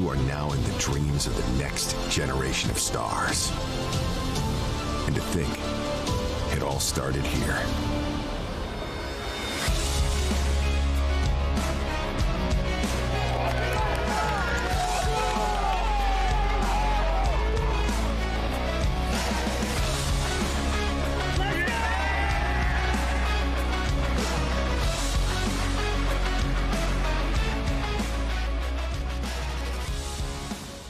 You are now in the dreams of the next generation of stars. And to think, it all started here.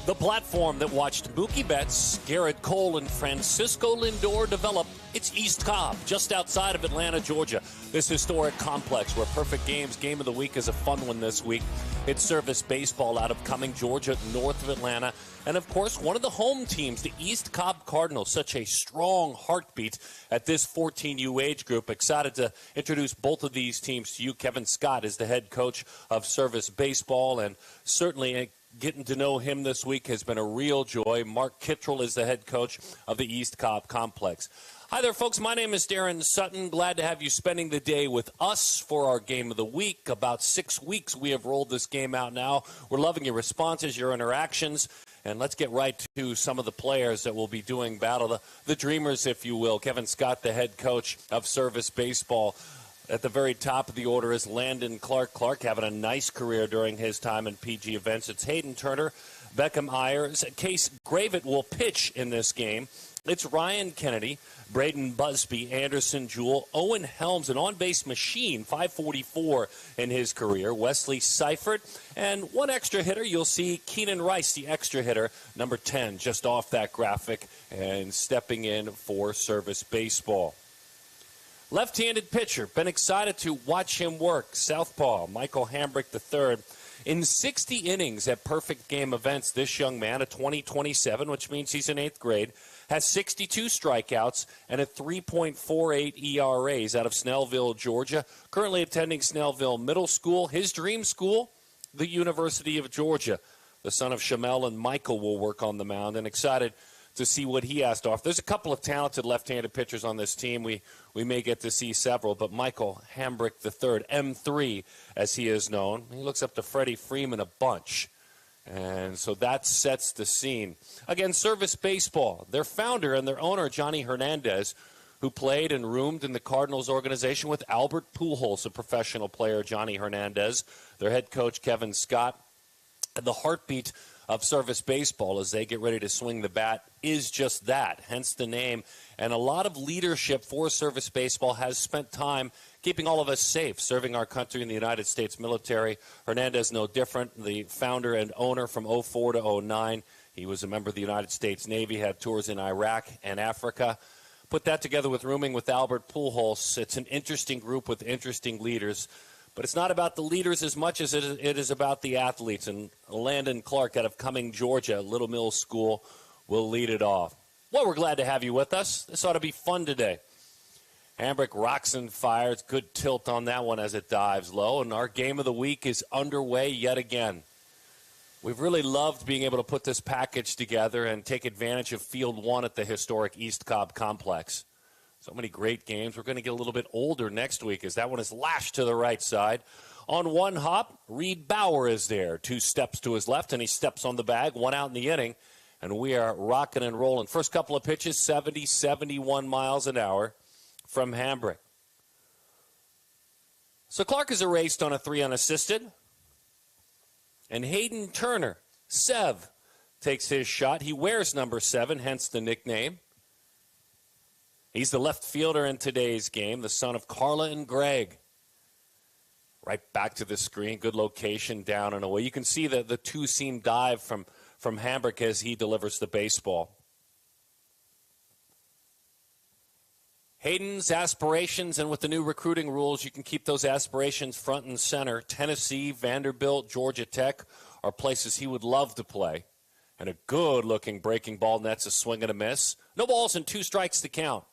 The platform that watched Mookie Betts, Garrett Cole, and Francisco Lindor develop, it's East Cobb, just outside of Atlanta, Georgia. This historic complex where Perfect Games Game of the Week is a fun one this week. It's Service Baseball out of Cumming, Georgia, north of Atlanta. And, of course, one of the home teams, the East Cobb Cardinals, such a strong heartbeat at this 14U age group. Excited to introduce both of these teams to you. Kevin Scott is the head coach of Service Baseball, and certainly getting to know him this week has been a real joy. Mark Kittrell is the head coach of the East Cobb Complex. Hi there, folks. My name is Darren Sutton. Glad to have you spending the day with us for our Game of the Week. About 6 weeks we have rolled this game out now. We're loving your responses, your interactions. And let's get right to some of the players that will be doing battle, the Dreamers, if you will. Kevin Scott, the head coach of Service Baseball. At the very top of the order is Landon Clark. Clark having a nice career during his time in PG events. It's Hayden Turner, Beckham Ayers. Case Gravett will pitch in this game. It's Ryan Kennedy, Braden Busby, Anderson Jewell, Owen Helms, an on-base machine, 544 in his career. Wesley Seifert, and one extra hitter. You'll see Keenan Rice, the extra hitter, number 10, just off that graphic, and stepping in for Service Baseball. Left-handed pitcher, been excited to watch him work. Southpaw, Michael Hambrick III. In 60 innings at Perfect Game events, this young man, a 2027, which means he's in 8th grade, has 62 strikeouts and a 3.48 ERAs out of Snellville, Georgia. Currently attending Snellville Middle School. His dream school, the University of Georgia. The son of Shamel and Michael will work on the mound, and excited to see what he has to offer. There's a couple of talented left-handed pitchers on this team. We may get to see several, but Michael Hambrick III, M3 as he is known, he looks up to Freddie Freeman a bunch. And so that sets the scene. Again, Service Baseball, their founder and their owner, Johnny Hernandez, who played and roomed in the Cardinals organization with Albert Pujols, a professional player, Johnny Hernandez, their head coach, Kevin Scott, and the heartbeat of Service Baseball as they get ready to swing the bat is just that, hence the name. And a lot of leadership for Service Baseball has spent time keeping all of us safe, serving our country in the United States military. Hernandez, no different, the founder and owner from 04 to 09. He was a member of the United States Navy, had tours in Iraq and Africa. Put that together with rooming with Albert Pujols. It's an interesting group with interesting leaders. But it's not about the leaders as much as it is about the athletes. And Landon Clark out of Cumming, Georgia, Little Mill School, will lead it off. Well, we're glad to have you with us. This ought to be fun today. Hambrick rocks and fires. Good tilt on that one as it dives low. And our Game of the Week is underway yet again. We've really loved being able to put this package together and take advantage of Field 1 at the historic East Cobb Complex. So many great games. We're going to get a little bit older next week as that one is lashed to the right side. On one hop, Reed Bauer is there. 2 steps to his left, and he steps on the bag. 1 out in the inning, and we are rocking and rolling. First couple of pitches, 70, 71 miles an hour from Hambrick. So Clark is erased on a 3 unassisted. And Hayden Turner, Sev, takes his shot. He wears number 7, hence the nickname. He's the left fielder in today's game, the son of Carla and Greg. Right back to the screen, good location, down and away. You can see the 2-seam dive from Hambrick as he delivers the baseball. Hayden's aspirations, and with the new recruiting rules, you can keep those aspirations front and center. Tennessee, Vanderbilt, Georgia Tech are places he would love to play. And a good-looking breaking ball nets a swing and a miss. No balls and 2 strikes to count.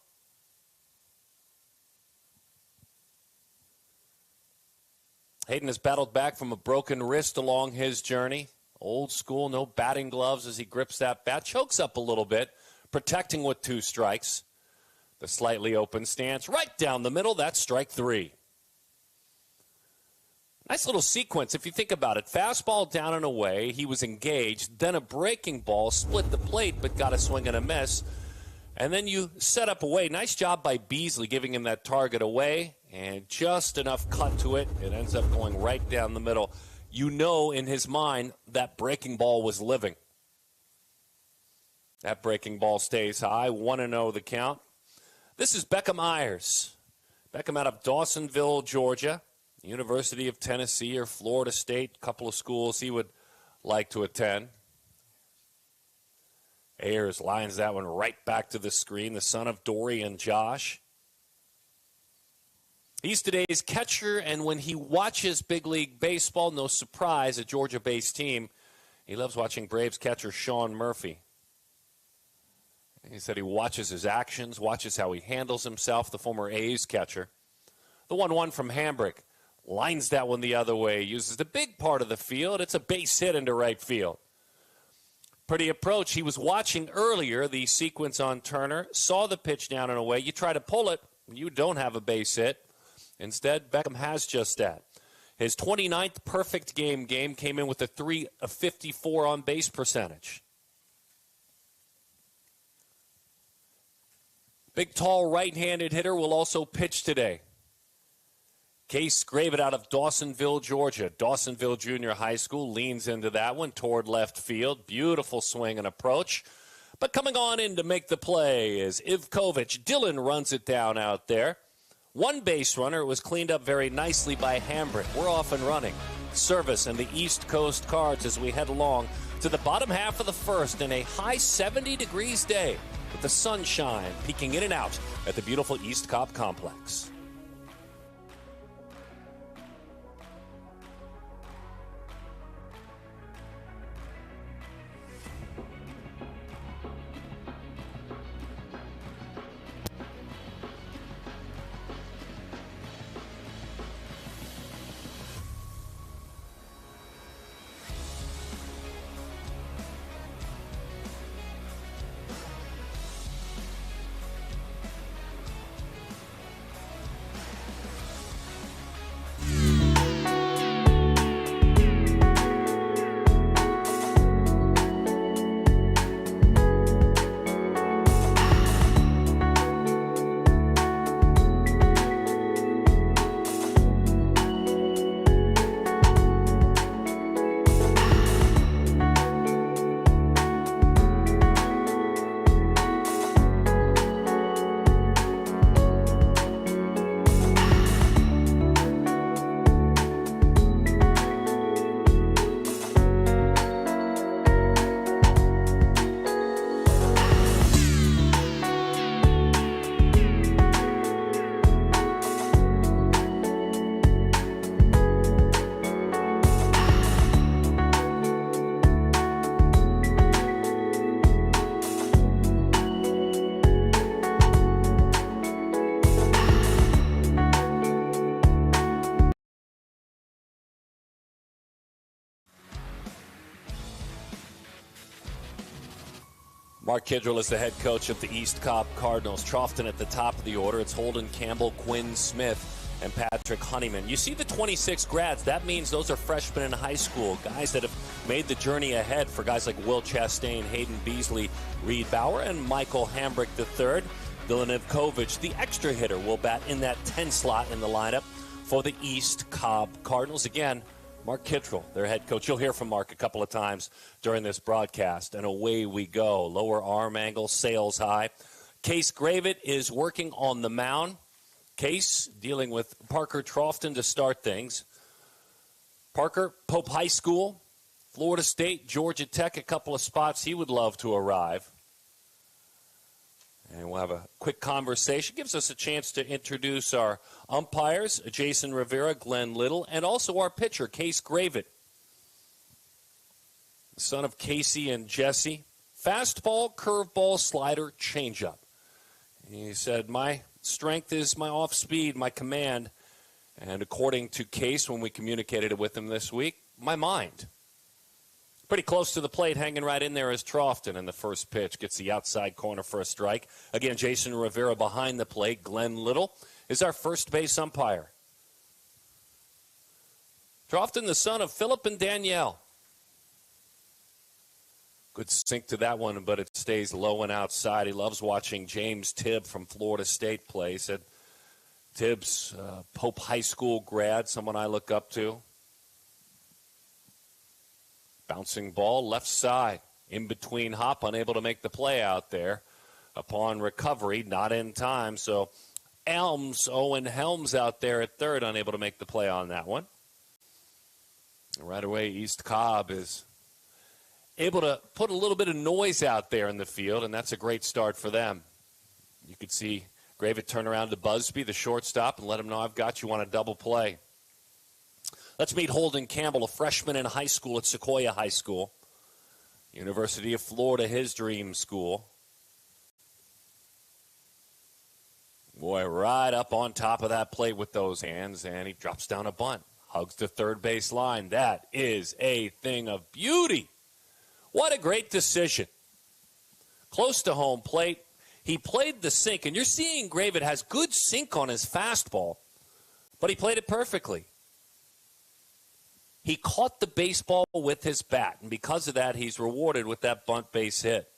Hayden has battled back from a broken wrist along his journey. Old school, no batting gloves as he grips that bat. Chokes up a little bit, protecting with 2 strikes. The slightly open stance right down the middle. That's strike 3. Nice little sequence if you think about it. Fastball down and away. He was engaged. Then a breaking ball split the plate but got a swing and a miss. And then you set up away. Nice job by Beasley giving him that target away. And just enough cut to it. It ends up going right down the middle. You know in his mind that breaking ball was living. That breaking ball stays high. 1-0 the count. This is Beckham Ayers. Beckham out of Dawsonville, Georgia. University of Tennessee or Florida State, a couple of schools he would like to attend. Ayers lines that one right back to the screen, the son of Dory and Josh. He's today's catcher, and when he watches big league baseball, no surprise, a Georgia-based team, he loves watching Braves catcher Sean Murphy. He said he watches his actions, watches how he handles himself, the former A's catcher. The 1-1 from Hambrick. Lines that one the other way, uses the big part of the field. It's a base hit into right field. Pretty approach. He was watching earlier the sequence on Turner, saw the pitch down and away. You try to pull it, you don't have a base hit. Instead, Beckham has just that. His 29th perfect game came in with a .3 of 54 on base percentage. Big, tall, right-handed hitter will also pitch today. Case Gravitt out of Dawsonville, Georgia. Dawsonville Junior High School leans into that one toward left field. Beautiful swing and approach. But coming on in to make the play is Ivkovic. Dillon runs it down out there. One base runner. It was cleaned up very nicely by Hambrick. We're off and running. Service and the East Coast Cards as we head along to the bottom half of the first in a high 70 degrees day with the sunshine peeking in and out at the beautiful East Cobb complex. Mark Kidrell is the head coach of the East Cobb Cardinals. Troughton at the top of the order. It's Holden Campbell, Quinn Smith, and Patrick Honeyman. You see the 26 grads. That means those are freshmen in high school, guys that have made the journey ahead for guys like Will Chastain, Hayden Beasley, Reed Bauer, and Michael Hambrick III. Dylan Ivkovic, the extra hitter, will bat in that 10 slot in the lineup for the East Cobb Cardinals. Again, Mark Kidrell, their head coach. You'll hear from Mark a couple of times during this broadcast. And away we go. Lower arm angle, sails high. Case Gravitt is working on the mound. Case dealing with Parker Troughton to start things. Parker, Pope High School, Florida State, Georgia Tech, a couple of spots he would love to arrive. And we'll have a quick conversation. Gives us a chance to introduce our umpires, Jason Rivera, Glenn Little, and also our pitcher, Case Gravitt, son of Casey and Jesse. Fastball, curveball, slider, changeup. He said, my strength is my off speed, my command. And according to Case, when we communicated it with him this week, my mind. Pretty close to the plate, hanging right in there is Troughton, and the first pitch gets the outside corner for a strike. Again, Jason Rivera behind the plate. Glenn Little is our first base umpire. Troughton, the son of Philip and Danielle. Good sink to that one, but it stays low and outside. He loves watching James Tibb from Florida State play. He said Tibbs, Pope High School grad, someone I look up to. Bouncing ball, left side, in between hop, unable to make the play out there. Upon recovery, not in time, so Owen Helms out there at third, unable to make the play on that one. Right away, East Cobb is able to put a little bit of noise out there in the field, and that's a great start for them. You could see Gravett turn around to Busby, the shortstop, and let him know, I've got you on a double play. Let's meet Holden Campbell, a freshman in high school at Sequoia High School. University of Florida, his dream school. Boy, right up on top of that plate with those hands, and he drops down a bunt. Hugs the third base line. That is a thing of beauty. What a great decision. Close to home plate. He played the sink, and you're seeing Gravett has good sink on his fastball, but he played it perfectly. He caught the baseball with his bat, and because of that, he's rewarded with that bunt base hit.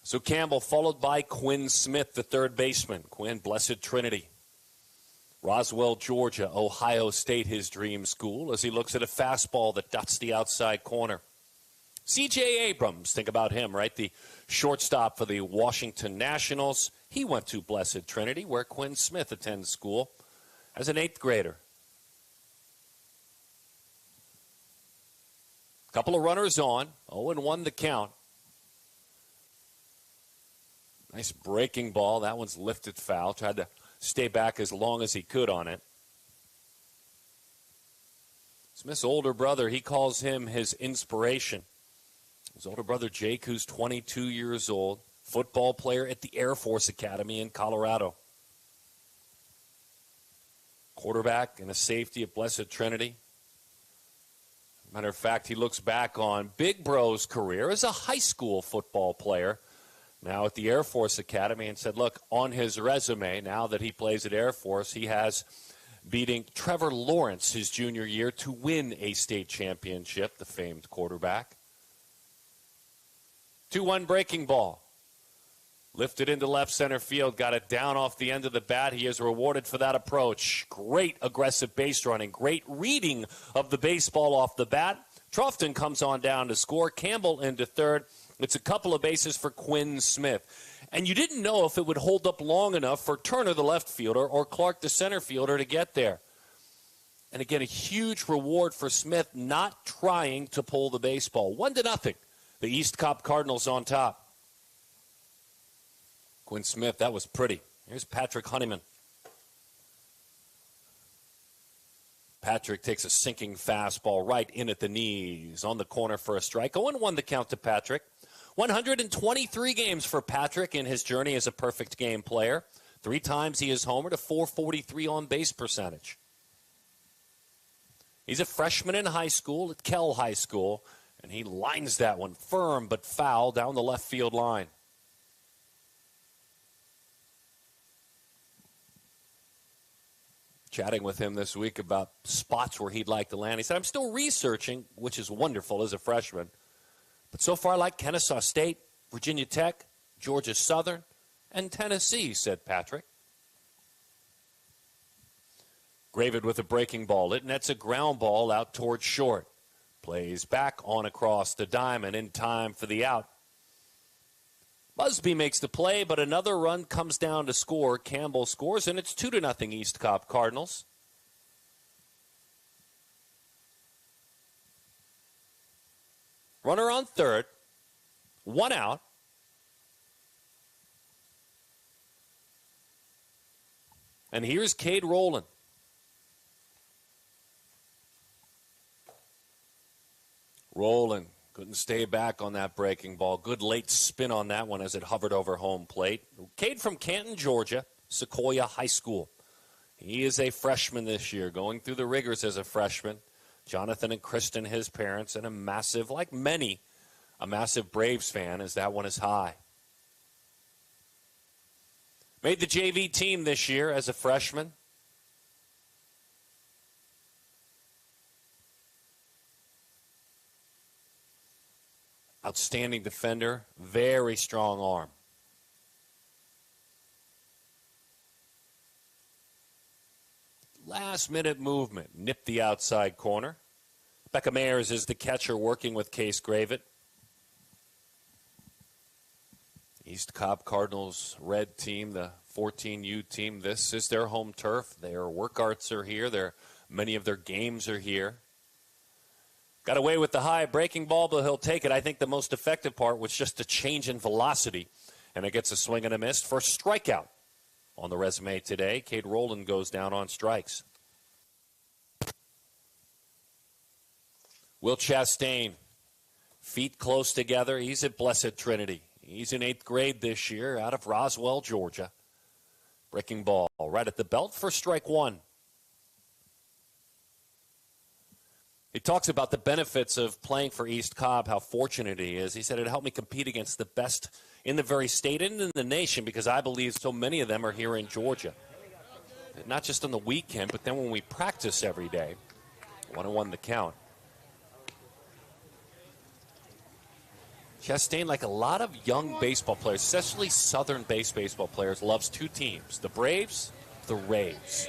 So Campbell followed by Quinn Smith, the third baseman. Quinn, Blessed Trinity. Roswell, Georgia, Ohio State, his dream school, as he looks at a fastball that dots the outside corner. C.J. Abrams, think about him, right? The shortstop for the Washington Nationals. He went to Blessed Trinity, where Quinn Smith attends school as an 8th grader. Couple of runners on, 0-1 the count. Nice breaking ball. That one's lifted foul. Tried to stay back as long as he could on it. Smith's older brother, he calls him his inspiration. His older brother, Jake, who's 22 years old, football player at the Air Force Academy in Colorado. Quarterback and a safety at Blessed Trinity. Matter of fact, he looks back on Big Bro's career as a high school football player, now at the Air Force Academy, and said, look, on his resume, now that he plays at Air Force, he has beating Trevor Lawrence his junior year to win a state championship, the famed quarterback. 2-1 breaking ball. Lifted into left center field, got it down off the end of the bat. He is rewarded for that approach. Great aggressive base running, great reading of the baseball off the bat. Troughton comes on down to score. Campbell into third. It's a couple of bases for Quinn Smith. And you didn't know if it would hold up long enough for Turner, the left fielder, or Clark, the center fielder, to get there. And again, a huge reward for Smith not trying to pull the baseball. 1-0. The East Cobb Cardinals on top. Quinn Smith, that was pretty. Here's Patrick Honeyman. Patrick takes a sinking fastball right in at the knees on the corner for a strike. 0-1 the count to Patrick. 123 games for Patrick in his journey as a perfect game player. 3 times he has homered, a .443 on base percentage. He's a freshman in high school at Kell High School, and he lines that one firm but foul down the left field line. Chatting with him this week about spots where he'd like to land. He said, I'm still researching, which is wonderful as a freshman. But so far, I like Kennesaw State, Virginia Tech, Georgia Southern, and Tennessee, said Patrick. Gravett with a breaking ball. It nets a ground ball out towards short. Plays back on across the diamond in time for the out. Busby makes the play, but another run comes down to score. Campbell scores, and it's 2-0 East Cobb Cardinals. Runner on third. 1 out. And here's Cade Rowland. Rowland couldn't stay back on that breaking ball. Good late spin on that one as it hovered over home plate. Cade from Canton, Georgia, Sequoia High School. He is a freshman this year, going through the rigors as a freshman. Jonathan and Kristen, his parents, and a massive, like many, a massive Braves fan, as that one is high. Made the JV team this year as a freshman. Outstanding defender, very strong arm. Last-minute movement, nipped the outside corner. Becca Mayers is the catcher working with Case Gravett. East Cobb Cardinals red team, the 14U team. This is their home turf. Their work arts are here. Many of their games are here. Got away with the high breaking ball, but he'll take it. I think the most effective part was just a change in velocity, and it gets a swing and a miss for a strikeout. On the resume today, Cade Rowland goes down on strikes. Will Chastain, feet close together. He's at Blessed Trinity. He's in 8th grade this year out of Roswell, Georgia. Breaking ball right at the belt for strike one. He talks about the benefits of playing for East Cobb, how fortunate he is. He said, it helped me compete against the best in the very state and in the nation because I believe so many of them are here in Georgia. Not just on the weekend, but then when we practice every day. 1-1 the count. Chastain, like a lot of young baseball players, especially southern-based baseball players, loves two teams, the Braves, the Rays.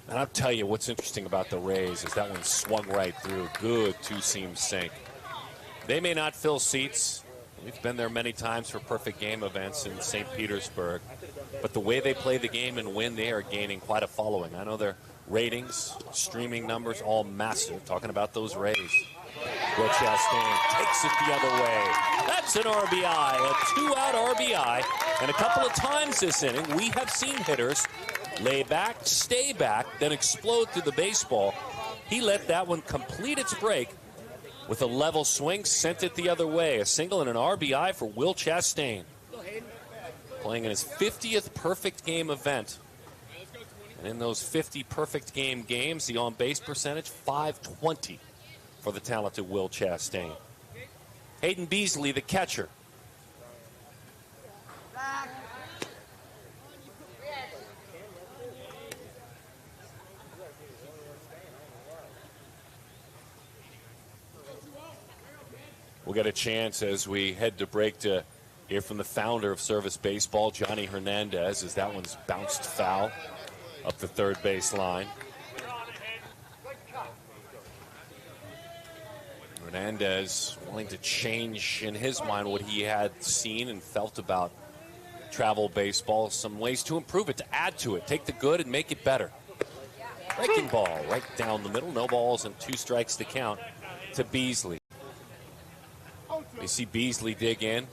And I'll tell you what's interesting about the Rays is that one swung right through. Good two-seam sink. They may not fill seats. We've been there many times for perfect game events in St. Petersburg. But the way they play the game and win, they are gaining quite a following. I know their ratings, streaming numbers, all massive. Talking about those Rays. Will Chastain takes it the other way. That's an RBI, a two-out RBI. And a couple of times this inning, we have seen hitters lay back, stay back, then explode through the baseball. He let that one complete its break with a level swing, sent it the other way. A single and an RBI for Will Chastain. Playing in his 50th perfect game event. And in those 50 perfect game games, the on-base percentage, .520 for the talented Will Chastain. Hayden Beasley, the catcher. We'll get a chance as we head to break to hear from the founder of Service Baseball, Johnny Hernandez, as that one's bounced foul up the third base line. Hernandez willing to change in his mind what he had seen and felt about travel baseball. Some ways to improve it, to add to it, take the good and make it better. Breaking ball right down the middle. No balls and 2 strikes to count to Beasley. You see Beasley dig in,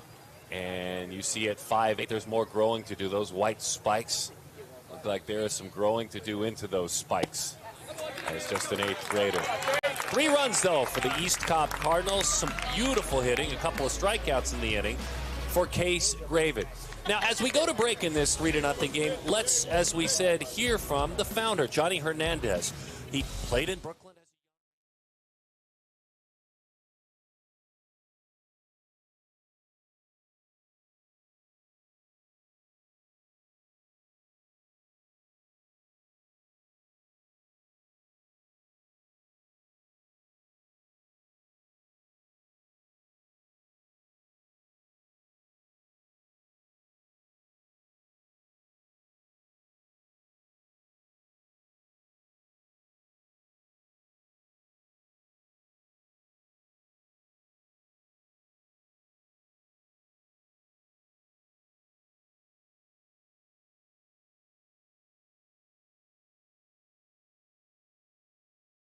and you see at 5'8", there's more growing to do. Those white spikes look like there is some growing to do into those spikes. As just an 8th grader. 3 runs, though, for the East Cobb Cardinals. Some beautiful hitting, a couple of strikeouts in the inning for Case Gravett. Now, as we go to break in this 3-0 game, let's, as we said, hear from the founder, Johnny Hernandez. He played in Brooklyn.